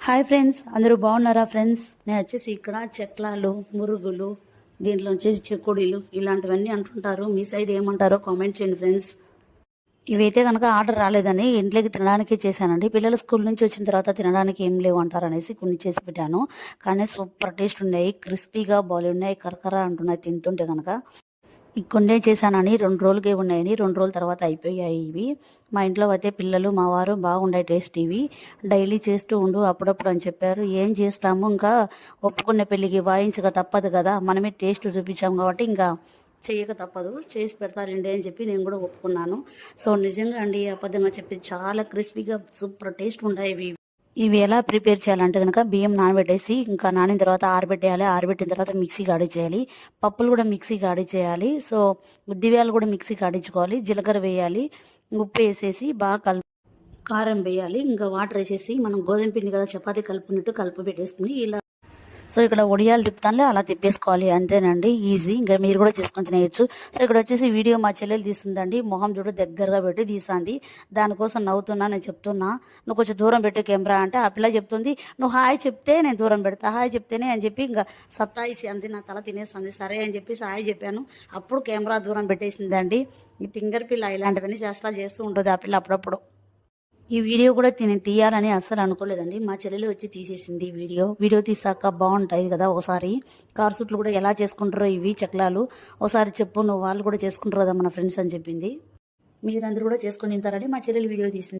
Hi friends, అందరూ బాగున్నారా friends? నేను వచ్చేసి ఇక్కడ చెక్లాలు, మురుగులు, దీంట్లో వచ్చేసి చెక్కుడీలు ఇలాంటివన్నీ అంటుంటారు. మీ సైడ్ ఏమంటారో కామెంట్ చేయండి ఫ్రెండ్స్. ఇవైతే కనుక ఆర్డర్ రాలేదని ఇంట్లోకి తినడానికి చేశానండి. పిల్లలు స్కూల్ నుంచి వచ్చిన తర్వాత తినడానికి ఏం లేవు అంటారు అనేసి కొన్ని చేసి పెట్టాను. కానీ సూపర్ టేస్ట్ ఉన్నాయి, క్రిస్పీగా బాగున్నాయి, కరకర అంటున్నాయి తింటుంటే కనుక. ఈ కొన్నే చేశానని 2 రోజులకే ఉన్నాయని 2 రోజుల తర్వాత అయిపోయాయి ఇవి. మా ఇంట్లో అయితే పిల్లలు మా వారు బాగుండాయి టేస్ట్ ఇవి, డైలీ చేస్తూ ఉండు అప్పుడప్పుడు అని చెప్పారు. ఏం చేస్తాము, ఇంకా ఒప్పుకున్న పెళ్ళికి వాయించక తప్పదు కదా, మనమే టేస్ట్ చూపించాము కాబట్టి ఇంకా చేయక తప్పదు, చేసి పెడతారండి అని చెప్పి నేను కూడా ఒప్పుకున్నాను. సో నిజంగా అండి, అబద్ధంగా చెప్పి చాలా క్రిస్పీగా సూపర్ టేస్ట్ ఉంటాయి ఇవి. ఇవి ఎలా ప్రిపేర్ చేయాలంటే కనుక బియ్యం నానబెట్టేసి ఇంకా నానిన తర్వాత ఆరబెట్టేయాలి. ఆరబెట్టిన తర్వాత మిక్సీకి ఆడించేయాలి. పప్పులు కూడా మిక్సీకి ఆడించేయాలి. సో ఉద్దివ్యాలు కూడా మిక్సీకి ఆడించుకోవాలి. జీలకర్ర వేయాలి, ఉప్పు వేసేసి బాగా కారం వేయాలి. ఇంకా వాటర్ వేసేసి మనం గోధుమ పిండి కదా చపాతీ కలుపుకున్నట్టు కలుపు పెట్టేసుకుని ఇలా. సో ఇక్కడ ఒడియాలు తిప్పుతానులే అలా తిప్పేసుకోవాలి, అంతేనండి, ఈజీ. ఇంకా మీరు కూడా చేసుకొని తినేయచ్చు. సో ఇక్కడ వచ్చేసి వీడియో మా చెల్లెలు తీస్తుందండి. మొహం చూడు దగ్గరగా పెట్టి తీస్తుంది. దానికోసం నవ్వుతున్నా, నేను చెప్తున్నా నువ్వు కొంచెం దూరం పెట్టు కెమెరా అంటే ఆ పిల్ల చెప్తుంది నువ్వు హాయ్ చెప్తే నేను దూరం పెడతా, హాయ్ చెప్తేనే అని చెప్పి ఇంకా సత్తాయిసి అంది, నా తల తినేస్తుంది. సరే అని చెప్పి హాయ్ చెప్పాను, అప్పుడు కెమెరా దూరం పెట్టేసిందండి. ఈ తింగర్ పిల్ల ఇలాంటివన్నీ చేష్టలు చేస్తూ ఉంటుంది ఆ పిల్ల అప్పుడప్పుడు. ఈ వీడియో కూడా నేను తీయాలని అస్సలు అనుకోలేదండి. మా చెల్లెలు వచ్చి తీసేసింది వీడియో తీసాక బాగుంటాయి కదా. ఒకసారి కార్ సూట్లు కూడా ఎలా చేసుకుంటారో ఇవి చక్లాలు ఒకసారి చెప్పు, నువ్వు వాళ్ళు కూడా చేసుకుంటారు కదా మన ఫ్రెండ్స్ అని చెప్పింది. మీరందరూ కూడా చేసుకొని తింటారని మా చెల్లెలు వీడియో తీసింది.